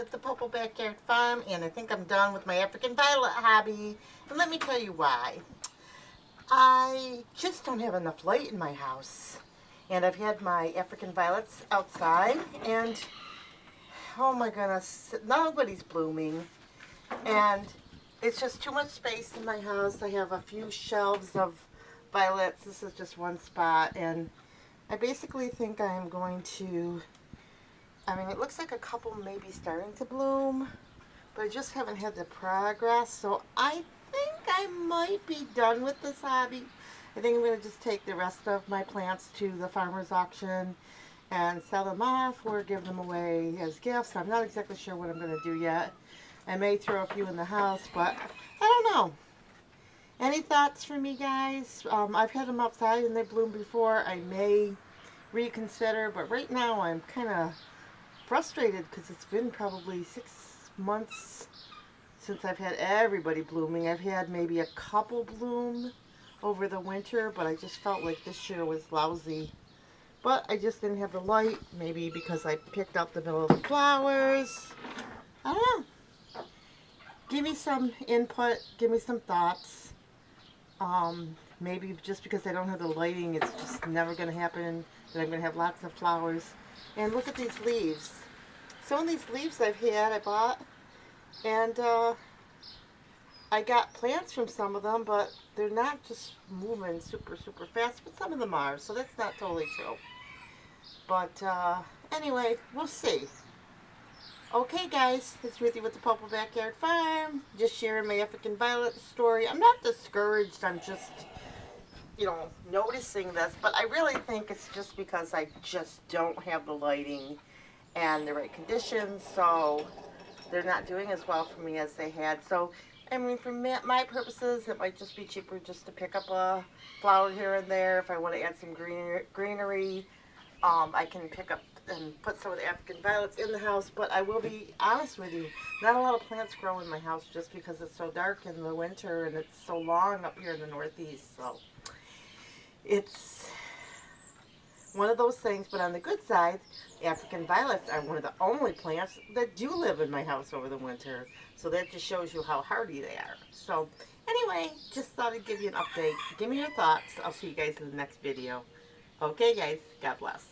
with the Pople Backyard Farm, and I think I'm done with my African violet hobby. And let me tell you why. I just don't have enough light in my house. And I've had my African violets outside, and oh my goodness, nobody's blooming. And it's just too much space in my house. I have a few shelves of violets. This is just one spot, and I basically think I'm going to, it looks like a couple maybe starting to bloom, but I just haven't had the progress, so I think I might be done with this hobby. I think I'm going to just take the rest of my plants to the farmer's auction and sell them off or give them away as gifts. I'm not exactly sure what I'm going to do yet. I may throw a few in the house, but I don't know. Any thoughts for me, guys? I've had them outside and they bloomed before. I may reconsider, but right now I'm kind of frustrated because it's been probably 6 months since I've had everybody blooming. I've had maybe a couple bloom over the winter, but I just felt like this year was lousy. But I just didn't have the light, maybe because I picked up the middle of the flowers. I don't know. Give me some input, give me some thoughts. Maybe just because I don't have the lighting, it's just never going to happen that I'm going to have lots of flowers. And look at these leaves. Some of these leaves I've had, I bought, and I got plants from some of them, but they're not just moving super fast, but some of them are, so that's not totally true. But anyway, we'll see. Okay guys, it's Ruthie with the Pople Backyard Farm, just sharing my African violet story. I'm not discouraged, I'm just, noticing this, but I really think it's just because I just don't have the lighting and the right conditions, so they're not doing as well for me as they had. So, for my purposes, it might just be cheaper just to pick up a flower here and there. If I want to add some greenery, I can pick up and put some of the African violets in the house, but I will be honest with you, not a lot of plants grow in my house just because it's so dark in the winter and it's so long up here in the Northeast, so it's one of those things. But on the good side, African violets are one of the only plants that do live in my house over the winter, so that just shows you how hardy they are. So anyway, just thought I'd give you an update. Give me your thoughts. I'll see you guys in the next video. Okay guys, God bless.